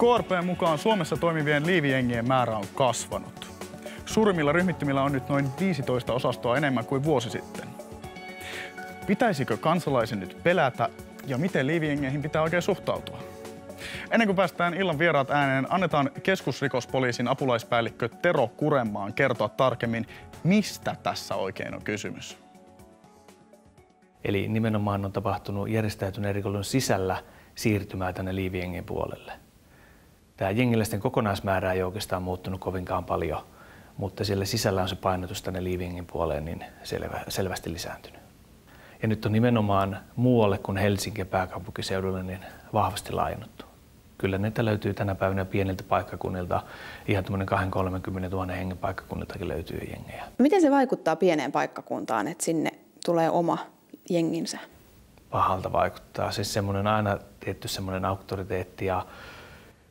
KRP:n mukaan Suomessa toimivien liivijengien määrä on kasvanut. Suurimmilla ryhmittymillä on nyt noin 15 osastoa enemmän kuin vuosi sitten. Pitäisikö kansalaisen nyt pelätä ja miten liivijengeihin pitää oikein suhtautua? Ennen kuin päästään illan vieraat ääneen, annetaan keskusrikospoliisin apulaispäällikkö Tero Kurenmaan kertoa tarkemmin, mistä tässä oikein on kysymys. Eli nimenomaan on tapahtunut järjestäytyneen rikollisuuden sisällä siirtymää tänne liivijengien puolelle. Tämä jengiläisten kokonaismäärä ei oikeastaan muuttunut kovinkaan paljon, mutta siellä sisällä on se painotus tänne liivijengin puoleen niin selvästi lisääntynyt. Ja nyt on nimenomaan muualle kuin Helsingin pääkaupunkiseudulle niin vahvasti laajennuttu. Kyllä näitä löytyy tänä päivänä pieniltä paikkakunnilta, ihan tämmöinen 20-30 000 hengen paikkakunniltakin löytyy jengejä. Miten se vaikuttaa pieneen paikkakuntaan, että sinne tulee oma jenginsä? Pahalta vaikuttaa. Siis semmoinen aina tietty semmoinen auktoriteetti ja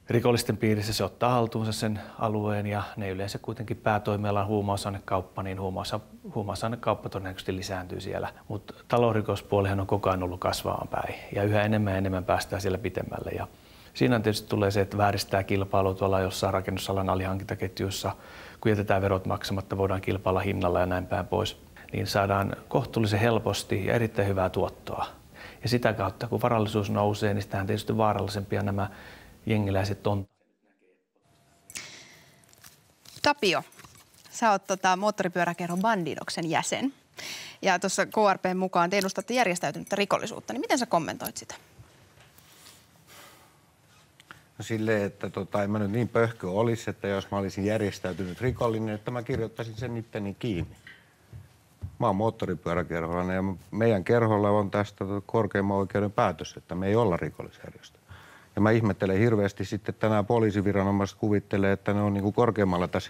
rikollisten piirissä se ottaa haltuunsa sen alueen ja ne yleensä kuitenkin päätoimialan huumausainekauppa, niin huumausainekauppa todennäköisesti lisääntyy siellä. Mutta talousrikospuolihan on koko ajan ollut kasvamaan päin ja yhä enemmän ja enemmän päästään siellä pitemmälle. Ja siinä tietysti tulee se, että vääristää kilpailua tuolla jossain rakennusalan alihankintaketjuissa, kun jätetään verot maksamatta, voidaan kilpailla hinnalla ja näin päin pois, niin saadaan kohtuullisen helposti ja erittäin hyvää tuottoa. Ja sitä kautta, kun varallisuus nousee, niin sitähän tietysti vaarallisempia nämä jengiläiset on. Tapio, sä oot moottoripyöräkerho Bandidoksen jäsen. Ja tuossa KRP:n mukaan te edustatte järjestäytynyttä rikollisuutta, niin miten sä kommentoit sitä? No silleen, että en mä nyt niin pöhkö olisi, että jos mä olisin järjestäytynyt rikollinen, että mä kirjoittaisin sen itteni kiinni. Mä oon moottoripyöräkerhollinen ja meidän kerholla on tästä korkeimman oikeuden päätös, että me ei olla rikollisjärjestö. Ja mä ihmettelen hirveästi sitten, että nämä poliisiviranomaiset kuvittelee, että ne on niin kuin korkeammalla tässä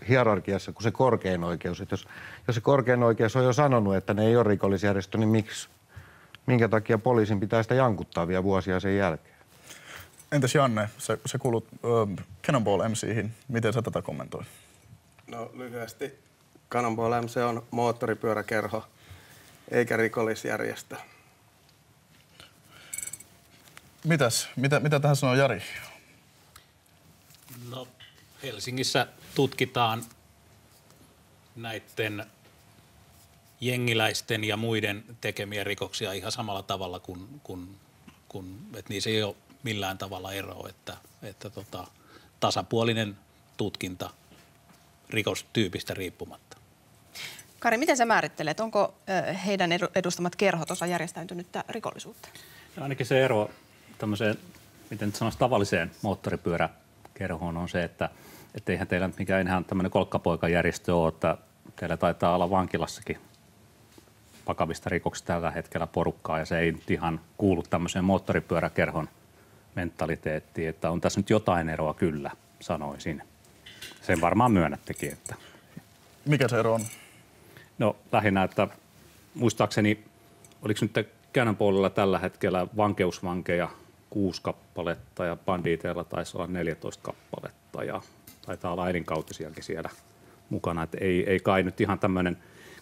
hierarkiassa kuin se korkein oikeus. Että jos se korkein oikeus on jo sanonut, että ne ei ole rikollisjärjestö, niin minkä takia poliisin pitää sitä jankuttaa vielä vuosia sen jälkeen? Entäs Janne, sä kuulut Cannonball MC:hin. Miten sä tätä kommentoit? No lyhyesti. Cannonball MC on moottoripyöräkerho, eikä rikollisjärjestö. Mitä tähän sanoo Jari? No, Helsingissä tutkitaan näiden jengiläisten ja muiden tekemiä rikoksia ihan samalla tavalla kuin että niissä ei ole millään tavalla eroa, että tasapuolinen tutkinta rikostyypistä riippumatta. Kari, miten sä määrittelet? Onko heidän edustamat kerhot osa järjestäytynyttä rikollisuutta? No ainakin se ero tämmöiseen, miten nyt sanoisi, tavalliseen moottoripyöräkerhoon on se, että eihän teillä mikään ihan tämmöinen kolkkapoikajärjestö ole, että teillä taitaa olla vankilassakin vakavista rikoksista tällä hetkellä porukkaa ja se ei nyt ihan kuulu tämmöiseen moottoripyöräkerhon mentaliteettiin, että on tässä nyt jotain eroa kyllä, sanoisin. Sen varmaan myönnättekin, että... Mikä se ero on? No lähinnä, että muistaakseni, oliko nyt Cannonballilla tällä hetkellä vankeusvankeja 6 kappaletta ja banditeilla taisi olla 14 kappaletta ja taitaa olla elinkautisiakin siellä mukana. Että ei kai nyt ihan tämmöinen,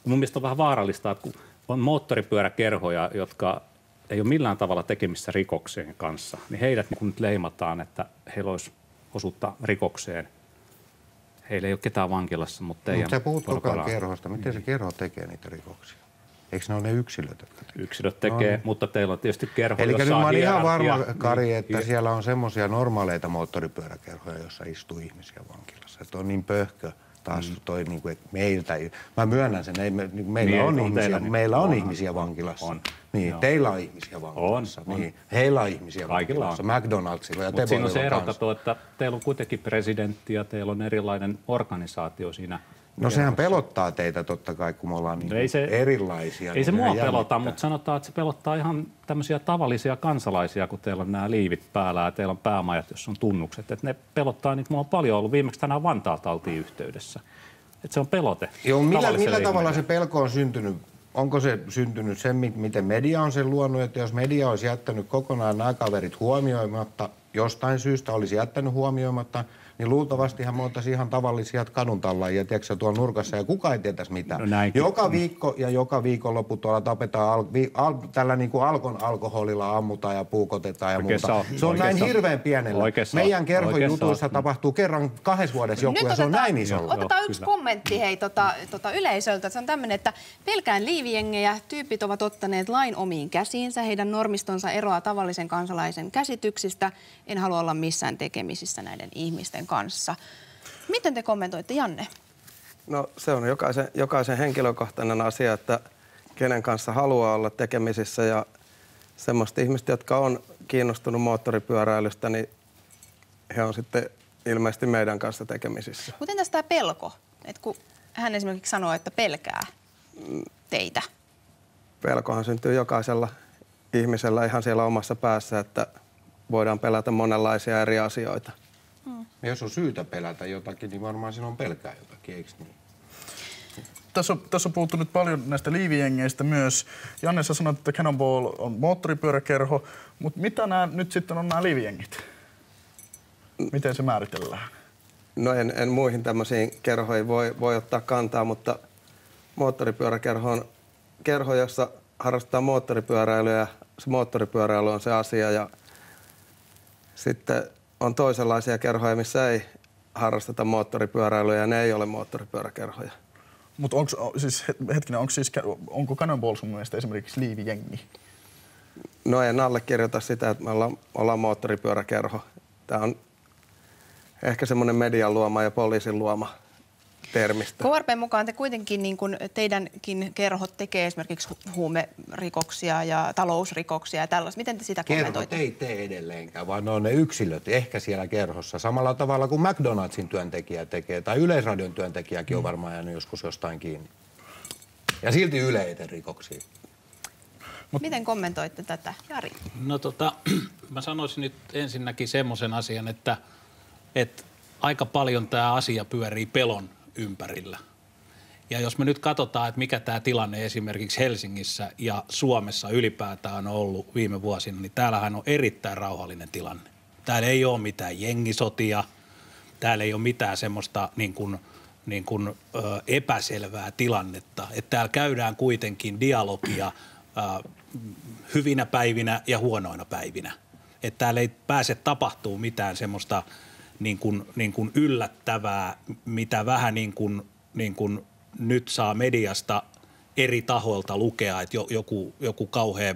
mun mielestä on vähän vaarallista, että kun on moottoripyöräkerhoja, jotka ei ole millään tavalla tekemissä rikokseen kanssa, niin heidät niin kun nyt leimataan, että heillä olisi osuutta rikokseen. Heillä ei ole ketään vankilassa, mutta teidän... Mutta sä puhut koko ajan kerhosta. Miten se kerho tekee niitä rikoksia? Eikö ne ole ne yksilöt, jotka tekee? Yksilöt tekee, no, mutta teillä on tietysti kerho, eli jossa nyt mä on ihan varma, hierarkia. Kari, että siellä on semmoisia normaaleita moottoripyöräkerhoja, joissa istuu ihmisiä vankilassa. Että on niin pöhkö taas toi, niin kuin, että meiltä... Mä myönnän sen, meillä on ihmisiä vankilassa. On. Niin, joo. Teillä on ihmisiä vankilassa. On. Niin, heillä on ihmisiä vankilassa. McDonaldsilla ja Mutta siinä on se ero, että teillä on kuitenkin presidentti ja teillä on erilainen organisaatio siinä. No sehän pelottaa teitä totta kai, kun me ollaan niin erilaisia. Ei se mua pelota, mutta sanotaan, että se pelottaa ihan tämmöisiä tavallisia kansalaisia, kun teillä on nämä liivit päällä ja teillä on päämajat, jossa on tunnukset. Että ne pelottaa, niin mulla on paljon ollut. Viimeksi tänään Vantaalta oltiin yhteydessä. Että se on pelote. Joo, millä tavalla se pelko on syntynyt? Onko se syntynyt sen, miten media on sen luonut, että jos media olisi jättänyt kokonaan nämä kaverit huomioimatta, jostain syystä olisi jättänyt huomioimatta, niin luultavastihan me oltaisiin ihan tavallisia kaduntallaajia, tiedätkö, tuolla nurkassa, ja kukaan ei tietäisi mitään. No joka viikko ja joka viikonloppu tuolla tapetaan, tällä niin kuin Alkon alkoholilla ammutaan ja puukotetaan ja muuta. Se on näin hirveän pienellä. Meidän kerhojutuissa tapahtuu kerran 2 vuodessa joku, ja se on näin isolla. Otetaan yksi kommentti yleisöltä. Se on tämmöinen, että pelkään liivijengejä. Tyypit ovat ottaneet lain omiin käsiinsä. Heidän normistonsa eroaa tavallisen kansalaisen käsityksistä. En halua olla missään tekemisissä näiden ihmisten kanssa. Miten te kommentoitte, Janne? No se on jokaisen henkilökohtainen asia, että kenen kanssa haluaa olla tekemisissä, ja semmoista ihmistä, jotka on kiinnostunut moottoripyöräilystä, niin he on sitten ilmeisesti meidän kanssa tekemisissä. Miten tästä tämä pelko? Et kun hän esimerkiksi sanoo, että pelkää teitä. Pelkohan syntyy jokaisella ihmisellä ihan siellä omassa päässä, että voidaan pelätä monenlaisia eri asioita. Ja jos on syytä pelätä jotakin, niin varmaan silloin pelkää jotakin, eikö niin? Tässä on puhuttu nyt paljon näistä liivijengeistä myös. Janne, sä sanoit, että Cannonball on moottoripyöräkerho, mutta mitä nämä nyt sitten on nämä liivijengit? Miten se määritellään? No en muihin tämmöisiin kerhoihin voi ottaa kantaa, mutta moottoripyöräkerho on kerho, jossa harrastetaan moottoripyöräilyä, ja se moottoripyöräily on se asia. Ja sitten on toisenlaisia kerhoja, missä ei harrasteta moottoripyöräilyä, ja ne ei ole moottoripyöräkerhoja. Mutta onko Cannonball sun mielestä esimerkiksi liivijengi? No en allekirjoita sitä, että me ollaan moottoripyöräkerho. Tämä on ehkä semmoinen median luoma ja poliisin luoma termistö. KRP:n mukaan te kuitenkin, niin kuin teidänkin kerhot tekee esimerkiksi huumerikoksia ja talousrikoksia ja tällaista. Miten te sitä kommentoitte? Kerhot ei tee edelleenkään, vaan ne on ne yksilöt ehkä siellä kerhossa. Samalla tavalla kuin McDonaldsin työntekijä tekee, tai Yleisradion työntekijäkin on varmaan jäänyt joskus jostain kiinni. Ja silti Yle ei tee rikoksia. Miten kommentoitte tätä, Jari? No mä sanoisin nyt ensinnäkin semmoisen asian, että aika paljon tämä asia pyörii pelon ympärillä. Ja jos me nyt katsotaan, että mikä tämä tilanne esimerkiksi Helsingissä ja Suomessa ylipäätään on ollut viime vuosina, niin täällähän on erittäin rauhallinen tilanne. Täällä ei ole mitään jengisotia, täällä ei ole mitään semmoista epäselvää tilannetta. Että täällä käydään kuitenkin dialogia hyvinä päivinä ja huonoina päivinä. Että täällä ei pääse tapahtuu mitään semmoista niin kuin yllättävää, mitä vähän niin kuin nyt saa mediasta eri tahoilta lukea, että joku kauhea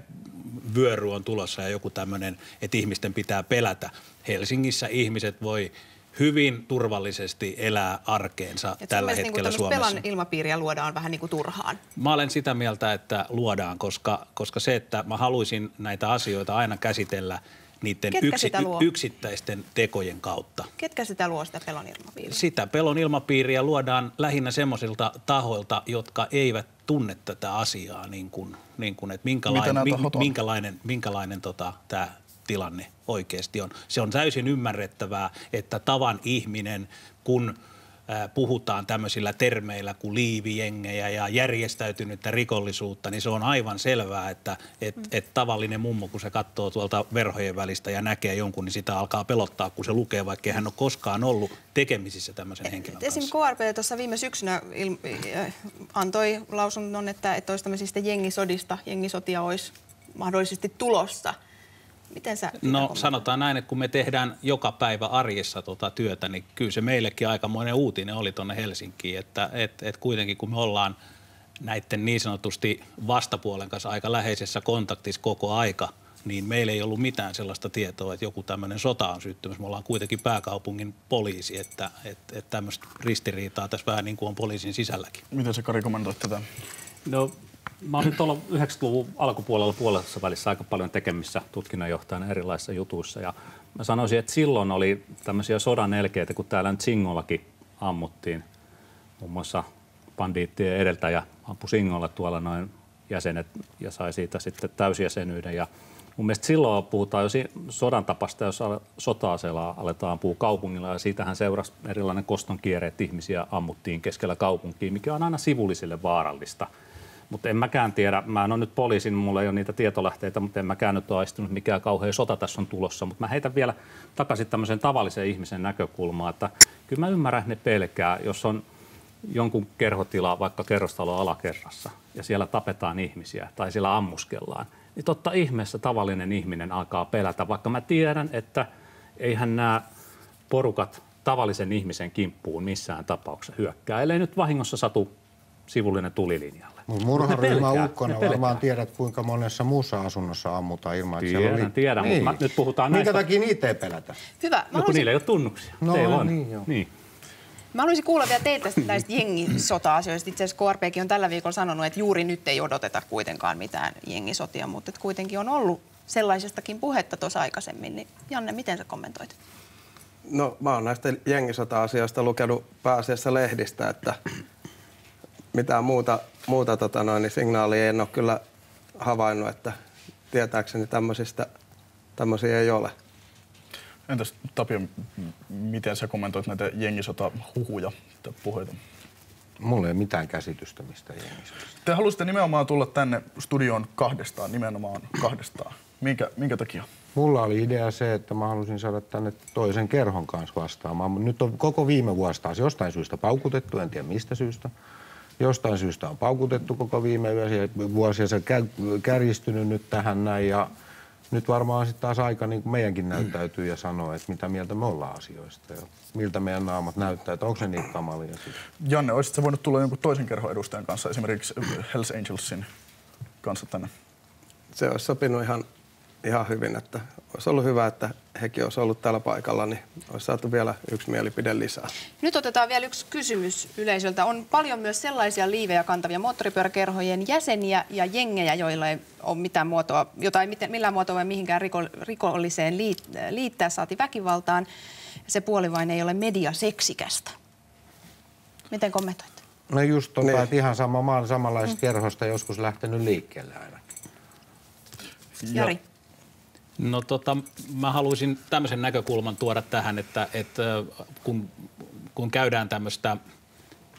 vyöry on tulossa ja joku tämmöinen, että ihmisten pitää pelätä. Helsingissä ihmiset voi hyvin turvallisesti elää arkeensa tällä hetkellä Suomessa. Pelon ilmapiiriä luodaan vähän niin kuin turhaan. Mä olen sitä mieltä, että luodaan, koska se, että mä haluaisin näitä asioita aina käsitellä niiden yksittäisten tekojen kautta. Ketkä sitä luo, sitä pelon ilmapiiriä? Sitä pelon ilmapiiriä luodaan lähinnä semmoisilta tahoilta, jotka eivät tunne tätä asiaa, niin kuin että minkälainen tämä tilanne oikeasti on. Se on täysin ymmärrettävää, että tavan ihminen, kun puhutaan tämmöisillä termeillä kuin liivijengejä ja järjestäytynyttä rikollisuutta, niin se on aivan selvää, että tavallinen mummo, kun se katsoo tuolta verhojen välistä ja näkee jonkun, niin sitä alkaa pelottaa, kun se lukee, vaikka hän ole koskaan ollut tekemisissä tämmöisen henkilön kanssa. Esimerkiksi KRP tuossa viime syksynä antoi lausunnon, että olisi tämmöisistä jengisotia olisi mahdollisesti tulossa. Miten sä sanotaan näin, että kun me tehdään joka päivä arjessa työtä, niin kyllä se meillekin aikamoinen uutinen oli tuonne Helsinkiin, että kuitenkin kun me ollaan näiden niin sanotusti vastapuolen kanssa aika läheisessä kontaktissa koko aika, niin meillä ei ollut mitään sellaista tietoa, että joku tämmöinen sota on syttymässä. Me ollaan kuitenkin pääkaupungin poliisi, että tämmöistä ristiriitaa tässä vähän niin kuin on poliisin sisälläkin. Miten sä, Kari, kommentoit tätä? No, mä olin tuolla 90-luvun alkupuolella puolessa välissä aika paljon tekemissä tutkinnanjohtajana erilaisissa jutuissa. Ja mä sanoisin, että silloin oli tämmöisiä sodan elkeitä, kun täällä nyt Singollakin ammuttiin. Muun muassa bandiittien edeltäjä ampui Singolla tuolla noin jäsenet ja sai siitä sitten täysjäsenyyden. Ja mun mielestä silloin puhutaan jo sodan tapasta, jos sota-aseella aletaan ampua kaupungilla, ja siitähän seurasi erilainen koston kierre, että ihmisiä ammuttiin keskellä kaupunkia, mikä on aina sivullisille vaarallista. Mutta en mäkään tiedä, mä en ole nyt poliisin, mulla ei ole niitä tietolähteitä, mutta en mäkään nyt ole aistunut, mikään kauhea sota tässä on tulossa. Mutta mä heitän vielä takaisin tämmöisen tavallisen ihmisen näkökulmaan, että kyllä mä ymmärrän, että ne pelkää, jos on jonkun kerhotila vaikka kerrostalon alakerrassa ja siellä tapetaan ihmisiä tai siellä ammuskellaan, niin totta ihmeessä tavallinen ihminen alkaa pelätä, vaikka mä tiedän, että eihän nämä porukat tavallisen ihmisen kimppuun missään tapauksessa hyökkää, ellei nyt vahingossa satu sivullinen tulilinjalle. Murharyhmä ukkona varmaan tiedät, kuinka monessa muussa asunnossa ammutaan ilman, että siellä oli... Tiedän, niin. Mutta nyt puhutaan minkä näistä... takia niitä ei pelätä? Hyvä. No kun niillä ei ole tunnuksia. No teillä on. niin, joo. Niin. Mä haluaisin kuulla vielä teiltä näistä jengisota-asioista. Itse asiassa KRPkin on tällä viikolla sanonut, että juuri nyt ei odoteta kuitenkaan mitään jengisotia, mutta että kuitenkin on ollut sellaisestakin puhetta tuossa aikaisemmin. Niin Janne, miten sä kommentoit? No mä oon näistä jengisota-asioista lukenut pääasiassa lehdistä, että mitään muuta signaalia en ole kyllä havainnut, että tietääkseni tämmöisiä ei ole. Entäs Tapio, miten sä kommentoit näitä jengisota-huhuja tai puheita? Mulla ei ole mitään käsitystä mistä jengisotasta. Te halusitte nimenomaan tulla tänne studioon nimenomaan kahdestaan. Minkä takia? Mulla oli idea se, että mä halusin saada tänne toisen kerhon kanssa vastaamaan. Nyt on koko viime vuosi taas jostain syystä paukutettu, en tiedä mistä syystä. Jostain syystä on paukutettu koko viime vuosi ja se kärjistynyt nyt tähän näin. Ja nyt varmaan sitten taas aika niin kuin meidänkin näyttäytyy ja sanoo, että mitä mieltä me ollaan asioista ja miltä meidän naamat näyttää, että onko se niin kamalia. Janne, olisitko sä voinut tulla jonkun toisen kerhon edustajan kanssa, esimerkiksi Hells Angelsin kanssa tänne? Se olisi sopinut ihan hyvin, että olisi ollut hyvä, että hekin olisi ollut täällä paikalla, niin olisi saatu vielä yksi mielipide lisää. Nyt otetaan vielä yksi kysymys yleisöltä. On paljon myös sellaisia liivejä kantavia moottoripyöräkerhojen jäseniä ja jengejä, joilla ei ole mitään muotoa, jota ei millään muotoa voi mihinkään rikolliseen liittää, saati väkivaltaan. Se puoli vain ei ole mediaseksikästä. Miten kommentoitte? No just on niin. Ihan sama, mä oon samanlaisesta kerhosta joskus lähtenyt liikkeelle aina. Jari. No mä haluaisin tämmöisen näkökulman tuoda tähän, että kun käydään tämmöistä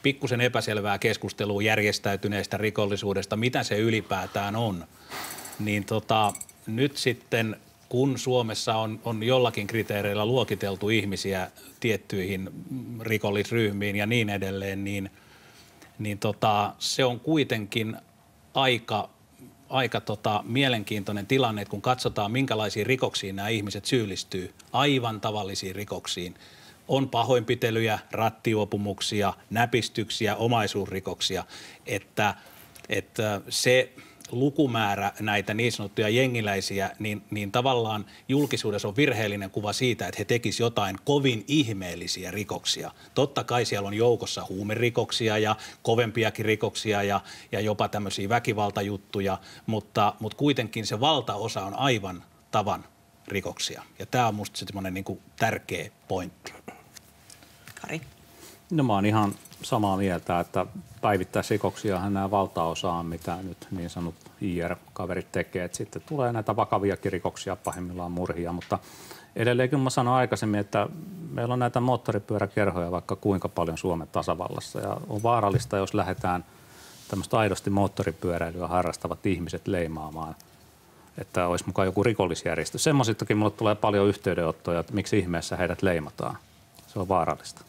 pikkusen epäselvää keskustelua järjestäytyneestä rikollisuudesta, mitä se ylipäätään on, niin nyt sitten kun Suomessa on jollakin kriteereillä luokiteltu ihmisiä tiettyihin rikollisryhmiin ja niin edelleen, niin se on kuitenkin aika mielenkiintoinen tilanne, että kun katsotaan, minkälaisiin rikoksiin nämä ihmiset syyllistyy, aivan tavallisiin rikoksiin. On pahoinpitelyjä, rattijuopumuksia, näpistyksiä, omaisuusrikoksia, että se lukumäärä näitä niin sanottuja jengiläisiä, niin tavallaan julkisuudessa on virheellinen kuva siitä, että he tekisivät jotain kovin ihmeellisiä rikoksia. Totta kai siellä on joukossa huumerikoksia ja kovempiakin rikoksia ja jopa tämmöisiä väkivaltajuttuja, mutta kuitenkin se valtaosa on aivan tavan rikoksia. Ja tämä on musta semmoinen niin kuin tärkeä pointti. Kari. No mä oon ihan samaa mieltä, että päivittäisrikoksiahan nämä valtaosa on, mitä nyt niin sanot IR-kaverit tekee. Että sitten tulee näitä vakaviakin rikoksia, pahimmillaan murhia, mutta edelleenkin mä sanoin aikaisemmin, että meillä on näitä moottoripyöräkerhoja vaikka kuinka paljon Suomen tasavallassa ja on vaarallista, jos lähdetään tämmöistä aidosti moottoripyöräilyä harrastavat ihmiset leimaamaan, että olisi mukaan joku rikollisjärjestö. Semmoisistakin mulle tulee paljon yhteydenottoja, että miksi ihmeessä heidät leimataan. Se on vaarallista.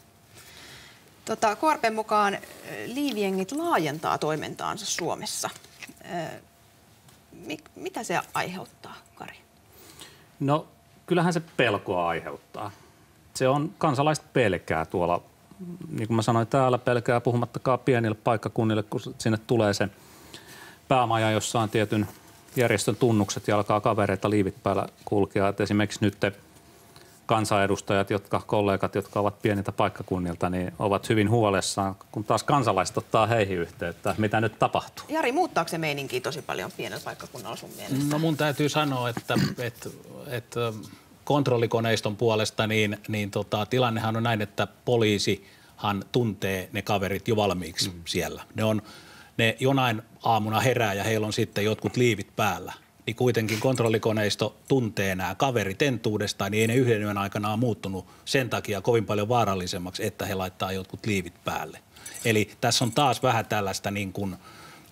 KRP:n mukaan liivijengit laajentaa toimintaansa Suomessa. Mitä se aiheuttaa, Kari? No kyllähän se pelkoa aiheuttaa. Se on kansalaiset pelkää tuolla, niin kuin mä sanoin, täällä pelkää puhumattakaan pienille paikkakunnille, kun sinne tulee se päämaja, jossa on tietyn järjestön tunnukset ja alkaa kavereita liivit päällä kulkea. Et esimerkiksi nyt kansanedustajat, kollegat, jotka ovat pieniltä paikkakunnilta, niin ovat hyvin huolessaan, kun taas kansalaiset ottaa heihin yhteyttä, mitä nyt tapahtuu. Jari, muuttaako se meininkiä tosi paljon pienellä paikkakunnalla sun mielestä? No mun täytyy sanoa, että kontrollikoneiston puolesta niin tilannehan on näin, että poliisihan tuntee ne kaverit jo valmiiksi siellä. Ne jonain aamuna herää ja heillä on sitten jotkut liivit päällä. Niin kuitenkin kontrollikoneisto tuntee nämä kaverit entuudestaan, niin ei ne yhden yön aikana ole muuttunut sen takia kovin paljon vaarallisemmaksi, että he laittaa jotkut liivit päälle. Eli tässä on taas vähän tällaista niin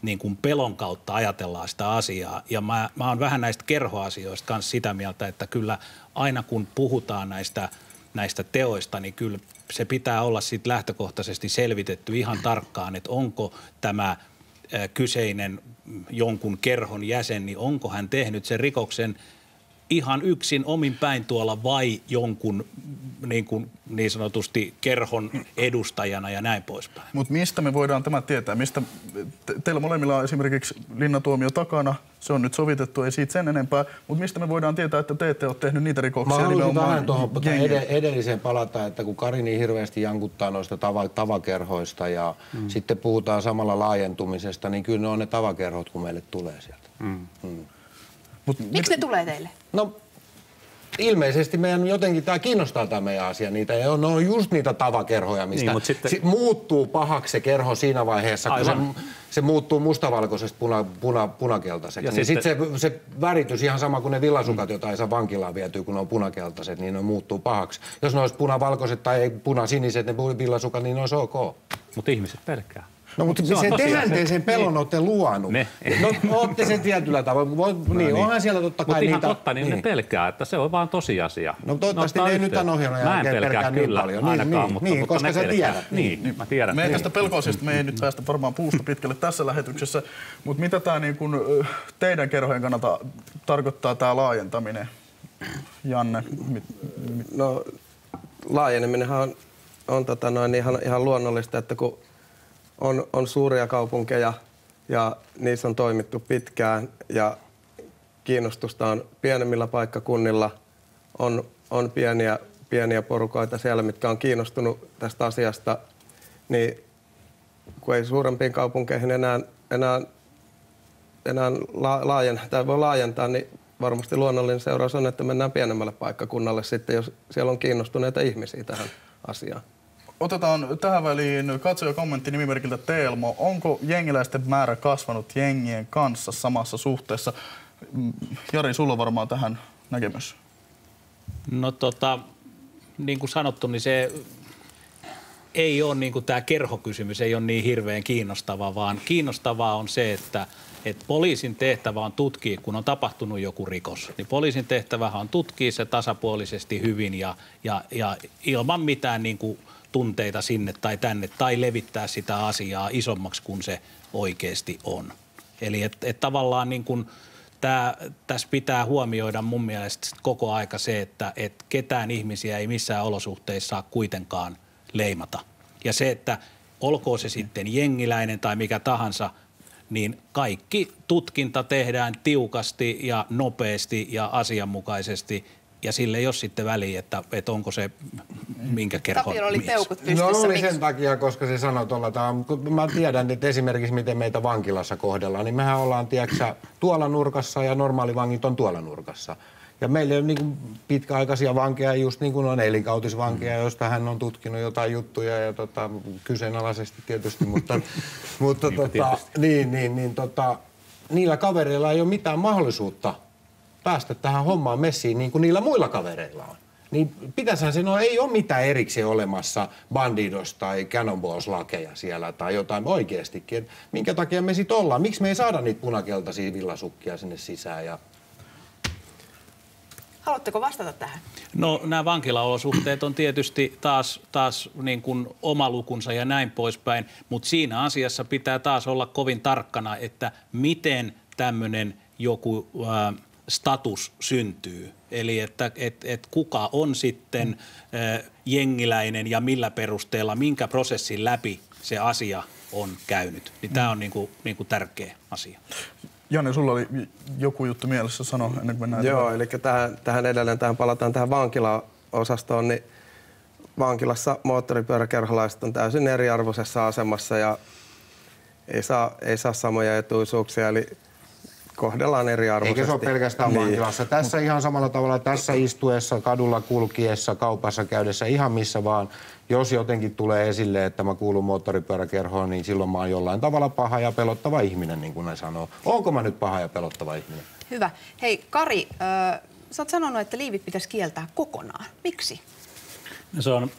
niin kuin pelon kautta ajatellaan sitä asiaa. Ja mä oon vähän näistä kerhoasioista kanssa sitä mieltä, että kyllä aina kun puhutaan näistä teoista, niin kyllä se pitää olla sitten lähtökohtaisesti selvitetty ihan tarkkaan, että onko tämä kyseinen jonkun kerhon jäsen, niin onko hän tehnyt sen rikoksen ihan yksin omin päin tuolla vai jonkun niin sanotusti kerhon edustajana ja näin poispäin. Mutta mistä me voidaan tämä tietää? Teillä molemmilla on esimerkiksi linnatuomio takana, se on nyt sovitettu, ei siitä sen enempää, mutta mistä me voidaan tietää, että te ette ole tehnyt niitä rikoksia? Mä haluaisin vähän tuohon edelliseen palata, että kun Kari niin hirveästi jankuttaa noista tavakerhoista ja sitten puhutaan samalla laajentumisesta, niin kyllä ne on ne tavakerhot, kun meille tulee sieltä. Miksi ne tulee teille? No ilmeisesti meidän jotenkin tämä kiinnostaa tämä meidän asia. Niitä, ja ne on just niitä tavakerhoja, mistä niin, sitten muuttuu pahaksi se kerho siinä vaiheessa, kun se muuttuu mustavalkoisesta punakeltaiseksi. Niin sitten se väritys ihan sama kuin ne villasukat, joita ei saa vankilaan vietyä, kun ne on punakeltaiset, niin ne muuttuu pahaksi. Jos ne olisi punavalkoiset tai punasiniset ne villasukat, niin ne olisi ok. Mutta ihmiset pelkää. No mutta tehän te sen pelon olette luonut. No olette sen tietyllä tavoin. Niin, onhan siellä totta kai niitä. Mutta ihan totta, niin ne pelkää, että se on vaan tosiasia. No toivottavasti ne ei nyt tämän ohjelman jälkeen pelkää niin paljon. Ainakaan, mutta koska sä tiedät. Niin, mä tiedän. Me ei tästä pelkoasiasta, me ei nyt päästä varmaan puusta pitkälle tässä lähetyksessä, mutta mitä tämä niin kun teidän kerhojen kannalta tarkoittaa tämä laajentaminen, Janne? No laajeneminenhan on ihan luonnollista, että kun on suuria kaupunkeja ja niissä on toimittu pitkään ja kiinnostusta on pienemmillä paikkakunnilla. On pieniä porukoita siellä, mitkä on kiinnostunut tästä asiasta, niin kun ei suurempiin kaupunkeihin enää voi laajentaa, niin varmasti luonnollinen seuraus on, että mennään pienemmälle paikkakunnalle sitten, jos siellä on kiinnostuneita ihmisiä tähän asiaan. Otetaan tähän väliin katsojakommentti nimimerkiltä Teelmo. Onko jengiläisten määrä kasvanut jengien kanssa samassa suhteessa? Jari, sulla on varmaan tähän näkemys. No niin kuin sanottu, niin se ei ole niin kuin tämä kerhokysymys, ei ole niin hirveän kiinnostava, vaan kiinnostavaa on se, että poliisin tehtävä on tutkia, kun on tapahtunut joku rikos. Niin poliisin tehtävähän on tutkia se tasapuolisesti hyvin ja ilman mitään niin kuin tunteita sinne tai tänne tai levittää sitä asiaa isommaksi kuin se oikeasti on. Eli tavallaan niin kuin tässä pitää huomioida mun mielestä koko aika se, että ketään ihmisiä ei missään olosuhteissa saa kuitenkaan leimata. Ja se, että olkoon se sitten jengiläinen tai mikä tahansa, niin kaikki tutkinta tehdään tiukasti ja nopeasti ja asianmukaisesti. Ja sille ei ole sitten väliä, että onko se minkä kerhon Tapiolla oli peukut pystyssä. No oli sen takia, koska se sanoi tuolla tavalla. Mä tiedän, että esimerkiksi miten meitä vankilassa kohdellaan, niin mehän ollaan, tiedätkö, tuolla nurkassa ja normaalivangit on tuolla nurkassa. Ja meillä on niin pitkäaikaisia vankeja, just niin kuin on elinkautisvankeja, joista hän on tutkinut jotain juttuja ja kyseenalaisesti tietysti, mutta niillä kavereilla ei ole mitään mahdollisuutta päästä tähän hommaan messiin niin kuin niillä muilla kavereilla on. Niin pitäisihän se, ei ole mitään erikseen olemassa Bandidos tai Cannonballs-lakeja siellä tai jotain oikeastikin. Et minkä takia me sit ollaan? Miksi me ei saada niitä punakeltaisia villasukkia sinne sisään? Haluatteko vastata tähän? No nämä vankilaolosuhteet on tietysti taas niin kuin oma lukunsa ja näin poispäin, mutta siinä asiassa pitää taas olla kovin tarkkana, että miten tämmöinen joku status syntyy. Eli että kuka on sitten jengiläinen ja millä perusteella, minkä prosessin läpi se asia on käynyt. Niin tämä on niin kuin tärkeä asia. Janne, sulla oli joku juttu mielessä sanoa ennen kuin mennään. Joo, eli tähän palataan tähän vankilaosastoon, niin vankilassa moottoripyöräkerholaiset on täysin eriarvoisessa asemassa ja ei saa samoja etuisuuksia, eli kohdellaan eriarvoisesti. Eikä se ole pelkästään vankilassa. Tässä ihan samalla tavalla tässä istuessa, kadulla kulkiessa, kaupassa käydessä, ihan missä vaan. Jos jotenkin tulee esille, että mä kuulun moottoripyöräkerhoon, niin silloin mä oon jollain tavalla paha ja pelottava ihminen, niin kuin ne sanoo. Onko mä nyt paha ja pelottava ihminen? Hyvä. Hei Kari, sä oot sanonut, että liivit pitäisi kieltää kokonaan. Miksi? Se on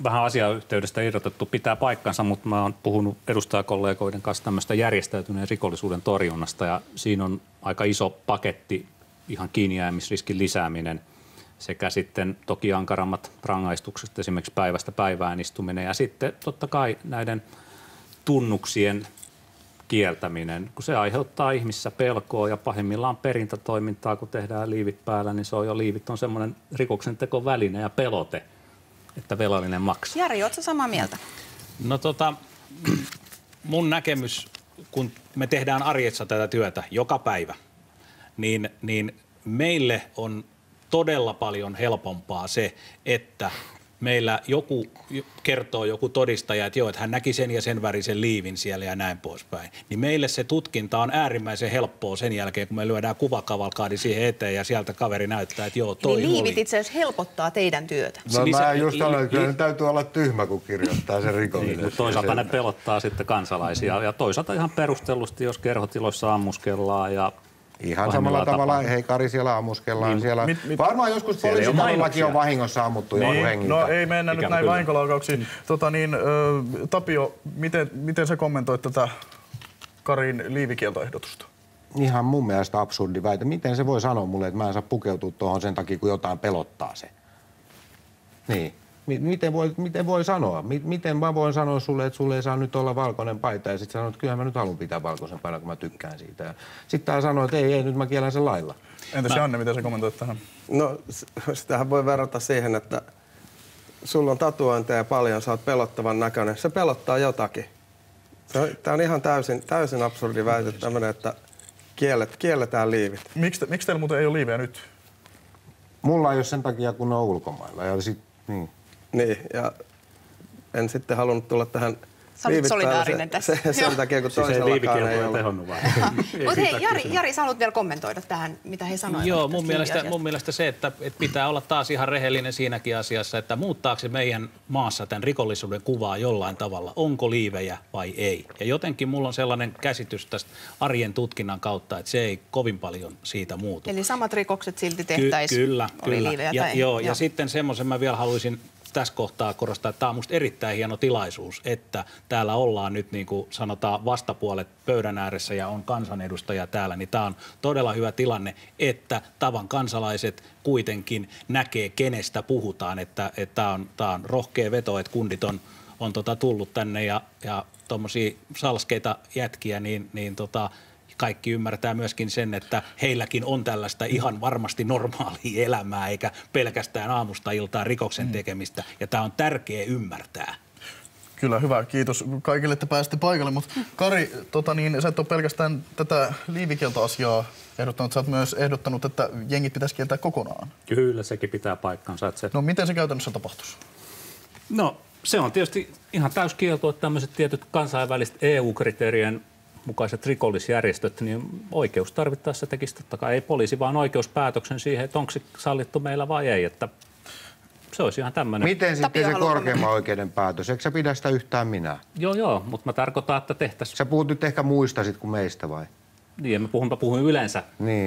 vähän asiayhteydestä irrotettu, pitää paikkansa, mutta mä oon puhunut edustajakollegoiden kanssa tämmöistä järjestäytyneen rikollisuuden torjunnasta ja siinä on aika iso paketti, ihan kiinnijäämisriskin lisääminen sekä sitten toki ankarammat rangaistukset, esimerkiksi päivästä päivään istuminen ja sitten totta kai näiden tunnuksien kieltäminen, kun se aiheuttaa ihmisissä pelkoa ja pahimmillaan perintätoimintaa, kun tehdään liivit päällä, niin se on jo liivit on semmoinen rikoksentekoväline ja pelote, että velallinen maksaa. Jari, ootko samaa mieltä? No mun näkemys, kun me tehdään arjessa tätä työtä joka päivä, niin meille on todella paljon helpompaa se, että meillä joku todistaja, että joo, että hän näki sen ja sen värisen liivin siellä ja näin poispäin. Niin meille se tutkinta on äärimmäisen helppoa sen jälkeen, kun me lyödään kuvakavalkaadi siihen eteen ja sieltä kaveri näyttää, että joo, toi Eli liivit oli. itse asiassa helpottaa teidän työtä. No mä just olen, kyllä täytyy olla tyhmä, kun kirjoittaa sen rikollinen. Niin, mutta toisaalta ne pelottaa sitten kansalaisia ja toisaalta ihan perustellusti, jos kerhotiloissa ammuskellaan ja ihan samalla tavalla, hei Kari, siellä ammuskellaan. Niin, siellä. Varmaan joskus poliisitalollakin on vahingossa ammuttu joku hengiltä. No ei mennä nyt näin vahinkolaukauksiin. Tapio, miten sä kommentoit tätä Karin liivikieltoehdotusta? Ihan mun mielestä absurdi väite. Miten se voi sanoa mulle, että mä en saa pukeutua tuohon sen takia, kun jotain pelottaa se? Niin. Miten voi sanoa? Miten mä voin sanoa sulle, että sulle ei saa nyt olla valkoinen paita ja sitten sanoa, että kyllä mä nyt haluan pitää valkoisen paidan, kun mä tykkään siitä. Sitten tää sanoo, että ei, nyt mä kielän sen lailla. Entäs Janne, miten sä kommentoit tähän? No sitähän voi verrata siihen, että sulla on tatuointeja paljon, sä oot pelottavan näköinen. Se pelottaa jotakin. Tää on ihan täysin absurdi väite tämmönen, että kielletään liivit. Miksi teillä muuten ei ole liiviä nyt? Mulla ei ole sen takia, kun ne on ulkomailla. Ja niin. Niin, ja en sitten halunnut tulla tähän Sä olit solidaarinen tässä. Sen takia, kun toisellakaan ei ole. Mutta hei, Jari, sä haluat vielä kommentoida tähän, mitä he sanoivat. Joo, mun mielestä se, että pitää olla taas ihan rehellinen siinäkin asiassa, että muuttaako se meidän maassa tämän rikollisuuden kuvaa jollain tavalla, onko liivejä vai ei. Ja jotenkin mulla on sellainen käsitys tästä arjen tutkinnan kautta, että se ei kovin paljon siitä muutu. Eli samat rikokset silti tehtäisiin, Kyllä. liivejä tai ei. Joo, ja sitten semmoisen mä vielä haluaisin tässä kohtaa korostaa, että tämä on musta erittäin hieno tilaisuus, että täällä ollaan nyt niin kuin sanotaan vastapuolet pöydän ääressä ja on kansanedustaja täällä, niin tämä on todella hyvä tilanne, että tavan kansalaiset kuitenkin näkee, kenestä puhutaan, että tämä on rohkea veto, että kundit on tullut tänne ja tuommoisia salskeita jätkiä, niin kaikki ymmärtää myöskin sen, että heilläkin on tällaista ihan varmasti normaalia elämää, eikä pelkästään aamusta iltaan rikoksen tekemistä. Ja tämä on tärkeä ymmärtää. Kyllä, hyvä. Kiitos kaikille, että pääsitte paikalle. Mutta Kari, sä et ole pelkästään tätä liivikieltoasiaa ehdottanut. Sä oot myös ehdottanut, että jengit pitäisi kieltää kokonaan. Kyllä, sekin pitää paikkansa. No miten se käytännössä tapahtuisi? No se on tietysti ihan täyskielto, että tämmöiset tietyt kansainväliset EU-kriteerien mukaiset rikollisjärjestöt, niin oikeus tarvittaessa tekisi totta kai ei poliisi, vaan oikeuspäätöksen siihen, että onko se sallittu meillä vai ei. Että se olisi ihan tämmöinen. Miten sitten se korkeimman oikeuden päätös? Eikö sä pidä sitä yhtään minä? Joo, mutta mä tarkoitan, että tehtäisiin. Sä puhut nyt ehkä muista sit kuin meistä vai? Niin, mä puhun yleensä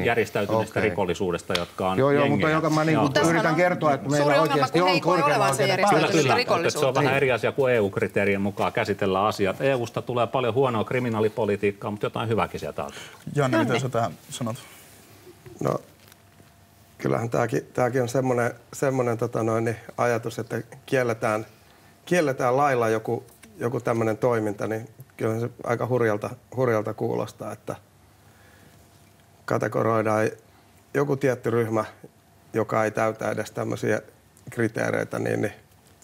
järjestäytyneestä rikollisuudesta, jotka on Joo, mutta joka mä yritän kertoa, että meillä oikeasti on korkeimman oikeuden päätös. Se on vähän eri asia kuin EU-kriteerien mukaan käsitellään asiat. EUsta tulee paljon huonoa kriminaalipolitiikkaa, mutta jotain hyväkin sieltä on. Janne, mitä sä tähän sanot? No, kyllähän tämäkin on semmoinen ajatus, että kielletään lailla joku tämmöinen toiminta, niin kyllähän se aika hurjalta kuulostaa, että kategoroidaan joku tietty ryhmä, joka ei täytä edes tämmöisiä kriteereitä, niin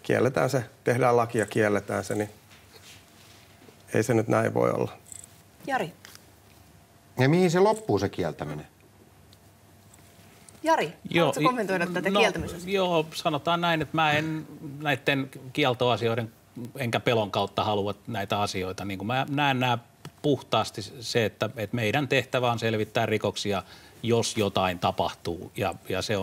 kielletään se, tehdään laki ja kielletään se, niin ei se nyt näin voi olla. Jari. Ja mihin se loppuu se kieltäminen? Jari, haluatko kommentoida tätä kieltämisestä? Joo, sanotaan näin, että mä en näiden kieltoasioiden enkä pelon kautta halua näitä asioita. Niin kuin mä näen nämä puhtaasti se, että meidän tehtävä on selvittää rikoksia, jos jotain tapahtuu. Ja se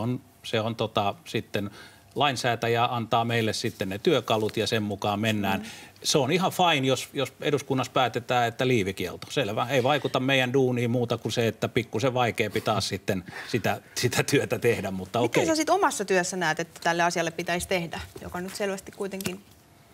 on sitten lainsäätäjä antaa meille sitten ne työkalut ja sen mukaan mennään. Se on ihan fine, jos eduskunnassa päätetään, että liivikielto. Selvä. Ei vaikuta meidän duuniin muuta kuin se, että pikkusen vaikeampi taas sitten sitä työtä tehdä, mutta okei. Miten sä sitten omassa työssä näet, että tälle asialle pitäisi tehdä, joka nyt selvästi kuitenkin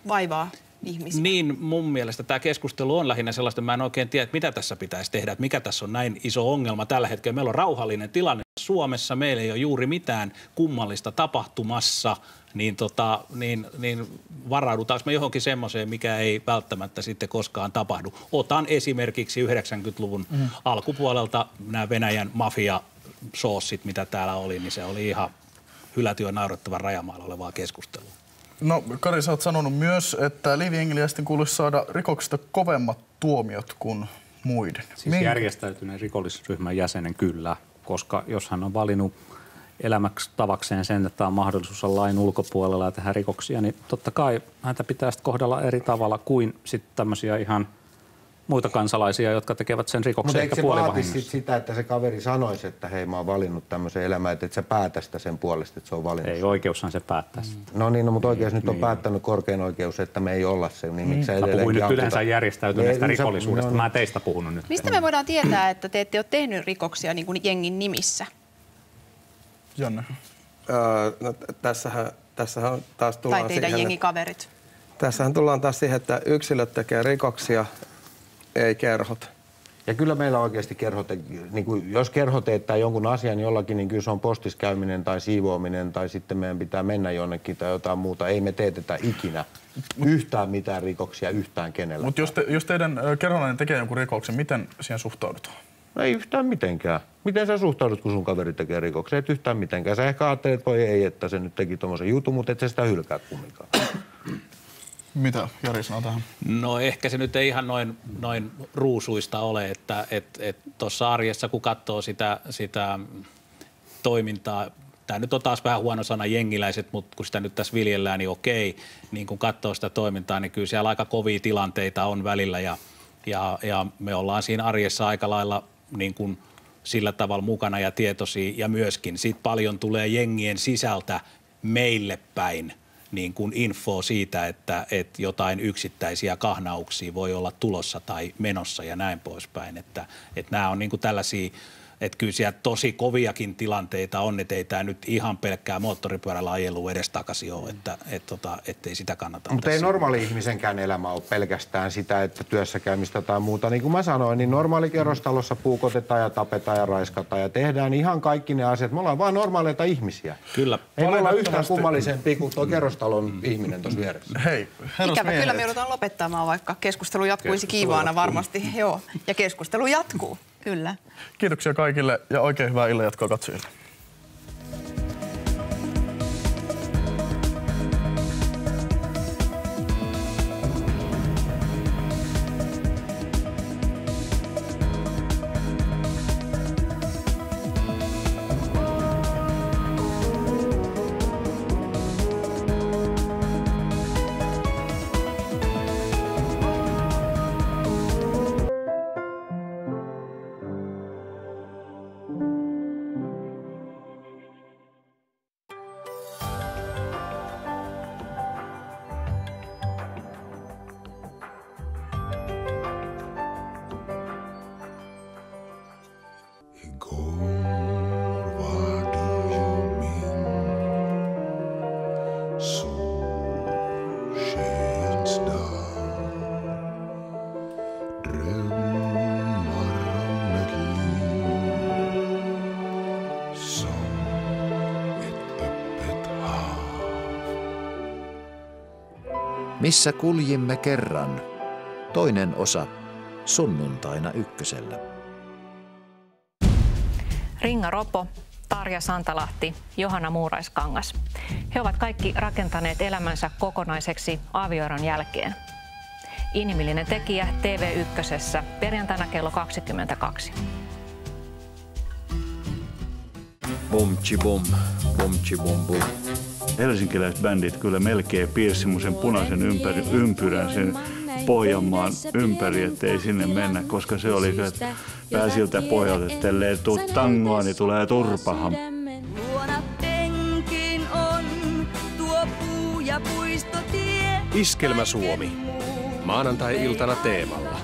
vaivaa ihmisiä? Niin, mun mielestä tämä keskustelu on lähinnä sellaista, että mä en oikein tiedä, mitä tässä pitäisi tehdä, että mikä tässä on näin iso ongelma tällä hetkellä. Meillä on rauhallinen tilanne Suomessa, meillä ei ole juuri mitään kummallista tapahtumassa, niin varaudutaanko me johonkin semmoiseen, mikä ei välttämättä sitten koskaan tapahdu. Otan esimerkiksi 90-luvun alkupuolelta nämä Venäjän mafia-soossit, mitä täällä oli, niin se oli ihan hylätyä naurettavan rajamaalla olevaa keskustelua. No, Kari, sä oot sanonut myös, että liivijengiliäisten kuuluisi saada rikoksista kovemmat tuomiot kuin muiden. Siis järjestäytyneen rikollisryhmän jäsenen kyllä, koska jos hän on valinnut elämäksi tavakseen sen, että on mahdollisuus olla lain ulkopuolella ja tehdä rikoksia, niin totta kai häntä pitäisi kohdella eri tavalla kuin sitten tämmöisiä ihan muita kansalaisia, jotka tekevät sen rikoksen ehkä puolivahingossa. Mutta eikö se vaatisi sitä, että se kaveri sanoisi, että hei, mä oon valinnut tämmöisen elämän, että et sä päätä sitä sen puolesta, että se on valinnut? Ei, oikeushan se päättäisi. No niin, mutta oikeus nyt on päättänyt korkein oikeus, että me ei olla se, niin miksi Mä puhuin nyt yleensä järjestäytyneestä rikollisuudesta. Mä en teistä puhunut nyt. Mistä me voidaan tietää, että te ette ole tehnyt rikoksia niin kuin jengin nimissä? Janne. No, tässähän taas tullaan tai teidän siihen, jengikaverit? Tässähän tullaan taas siihen, että yksilöt tekee rikoksia, ei kerhot. Ja kyllä meillä oikeasti kerhot, niin kuin jos kerho teettää jonkun asian jollakin, niin kyllä se on postiskäyminen tai siivoaminen tai sitten meidän pitää mennä jonnekin tai jotain muuta. Ei me teetetä ikinä yhtään mitään rikoksia yhtään kenellä. Mutta jos teidän kerholainen tekee jonkun rikoksen, miten siihen suhtaudutaan? No ei yhtään mitenkään. Miten sä suhtaudut, kun sun kaveri tekee rikoksia? Et yhtään mitenkään. Sä ehkä ajattelet, että voi ei, että se nyt teki tommosen jutun, mutta et sä sitä hylkää kumminkaan. Mitä Jari sanoo tähän? No ehkä se nyt ei ihan noin ruusuista ole, että tuossa arjessa kun katsoo sitä toimintaa, tämä nyt on taas vähän huono sana jengiläiset, mutta kun sitä nyt tässä viljellään, niin okei, niin kun katsoo sitä toimintaa, niin kyllä siellä aika kovia tilanteita on välillä ja me ollaan siinä arjessa aika lailla niin kuin sillä tavalla mukana ja tietoisia ja myöskin siitä paljon tulee jengien sisältä meille päin niin kuin info siitä, että jotain yksittäisiä kahnauksia voi olla tulossa tai menossa ja näin poispäin. Että nämä on niin kuin tällaisia, että kyllä siellä tosi koviakin tilanteita on, että ei tämä nyt ihan pelkkää moottoripyörällä ajelua edestakaisin ole, ettei sitä kannata. Mutta ei normaali ihmisenkään elämä ole pelkästään sitä, että työssäkäymistä tai muuta. Niin kuin mä sanoin, niin normaali kerrostalossa puukotetaan ja tapetaan ja raiskataan ja tehdään ihan kaikki ne asiat. Me ollaan vaan normaaleita ihmisiä. Kyllä. Ei me olla yhtään kummallisempi kuin tuo kerrostalon ihminen tuossa vieressä. Hei, Ikävä kyllä me joudutaan lopettamaan, vaikka keskustelu jatkuisi kiivaana varmasti. Joo, ja keskustelu jatkuu, kyllä. Kiitoksia kaikille ja oikein hyvää illan jatkoa katsojille. Missä kuljimme kerran? Toinen osa sunnuntaina Ykkösellä. Ringa Ropo, Tarja Santalahti, Johanna Muuraiskangas. He ovat kaikki rakentaneet elämänsä kokonaiseksi avioeron jälkeen. Inhimillinen tekijä TV1 perjantaina kello 22. Bumchi bum, bumchi bum bum. Helsinkiläiset bändit kyllä melkein piirsi semmoisen punaisen ympyrän sen Pohjanmaan ympäri, ettei sinne mennä, koska se oli pääsiltä pohjalta, että ellei tuu tangoa, niin tulee turpahan. Luona penkin on Iskelmä Suomi. Maanantai-iltana Teemalla.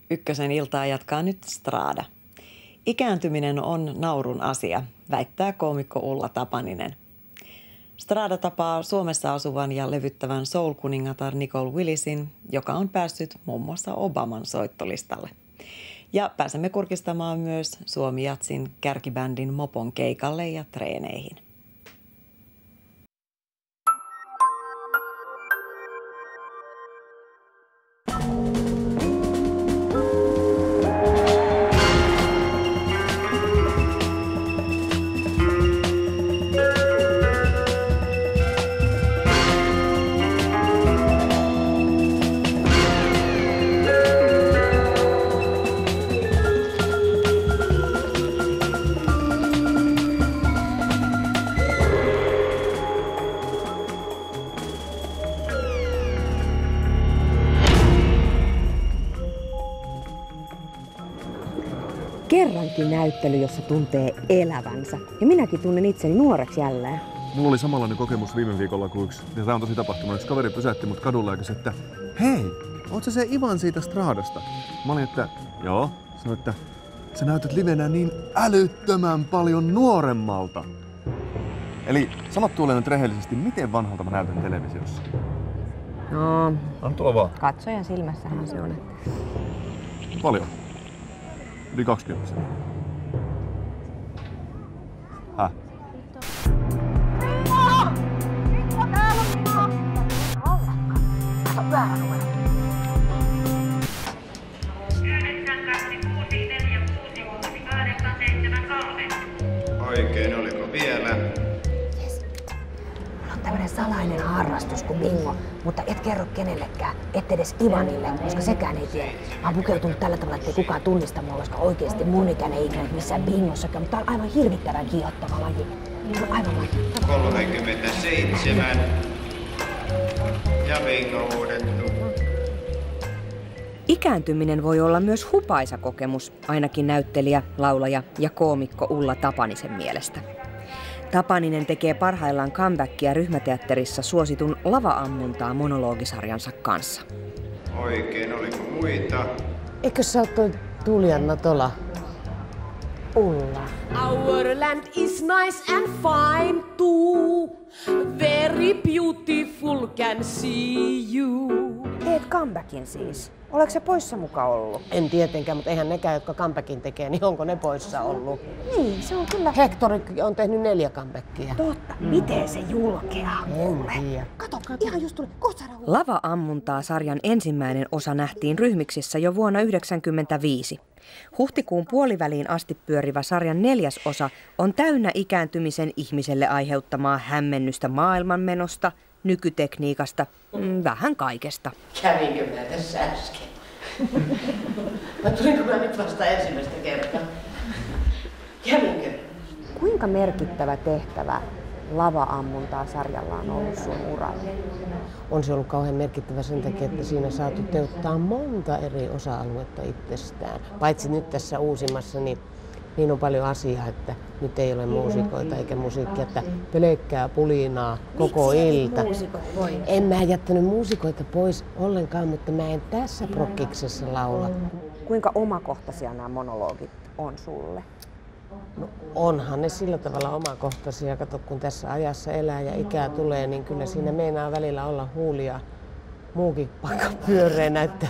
Ykkösen iltaa jatkaa nyt Strada. Ikääntyminen on naurun asia, väittää koomikko Ulla Tapaninen. Strada tapaa Suomessa asuvan ja levyttävän soul-kuningatar Nicole Willisin, joka on päässyt muun muassa Obaman soittolistalle. Ja pääsemme kurkistamaan myös Suomi-jatsin kärkibändin Mopon keikalle ja treeneihin. Kerrankin näyttely, jossa tuntee elävänsä. Ja minäkin tunnen itseni nuoreksi jälleen. Mulla oli samanlainen kokemus viime viikolla, kun ja tää on tosi tapahtunut. Yksi kaveri pysäytti mut kadulla ja kysyi, että hei, oot sä se Ivan siitä Stradasta? Mä olin, että joo. Sanoin, että sä näytät livenä niin älyttömän paljon nuoremmalta. Eli sanot tuolle nyt rehellisesti, miten vanhalta mä näytän televisiossa? No, anna tulla vaan. Katsojan silmässähän se on. Paljon. Yli 20. Häh? Kato pyöränumero. 926468773. Oikein, oliko vielä? Yes. Mulla on tämmönen salainen harrastus kuin bingo, mutta et kerro kenellekään, et edes Ivanille, koska sekään ei tiedä. Mä oon pukeutunut tällä tavalla, ettei kukaan tunnista mua, koska oikeesti mun ikäinen ei ikinä missään bingossakaan, mutta tää on aivan hirvittävän kiihottava laji. Se on aivan laji. 37. Ja bingo uudettu. Ikääntyminen voi olla myös hupaisa kokemus, ainakin näyttelijä, laulaja ja koomikko Ulla Tapanisen mielestä. Tapaninen tekee parhaillaan comebackia ryhmäteatterissa suositun lava-ammuntaa monologisarjansa kanssa. Oikein, oliko muita? Eikö sä oot toi Tulianna Tola? Ulla. Our land is nice and fine too. Very beautiful can see you. Teet comebackin siis. Oletko se poissa muka ollut? En tietenkään, mutta eihän nekään, jotka comebackin tekee, niin onko ne poissa ollut? Niin, se on kyllä. Hector on tehnyt 4 comebackia. Totta. Miten se julkeaa kuule? En tiedä. Kato, ihan just tuli. Lava-ammuntaa sarjan ensimmäinen osa nähtiin Ryhmiksissä jo vuonna 1995. Huhtikuun puoliväliin asti pyörivä sarjan 4. osa on täynnä ikääntymisen ihmiselle aiheuttamaa hämmennystä maailmanmenosta, nykytekniikasta, vähän kaikesta. Kävinkö mä tässä äsken? Tulinko mä nyt vasta ensimmäistä kertaa? Kävinkö? Kuinka merkittävä tehtävä lava-ammuntaa sarjalla on ollut sun uralla? On se ollut kauhean merkittävä sen takia, että siinä saa toteuttaa monta eri osa-aluetta itsestään. Paitsi nyt tässä uusimmassa, niin on paljon asiaa, että nyt ei ole muusikoita eikä musiikkia, että pelkkää pulinaa koko ilta. En mä jättänyt muusikoita pois ollenkaan, mutta mä en tässä prokkiksessa laula. Kuinka omakohtaisia nämä monologit on sulle? No, onhan ne sillä tavalla omakohtaisia. Kato, kun tässä ajassa elää ja ikää tulee, niin kyllä siinä meinaa välillä olla huulia muukin paikka pyöreänä, että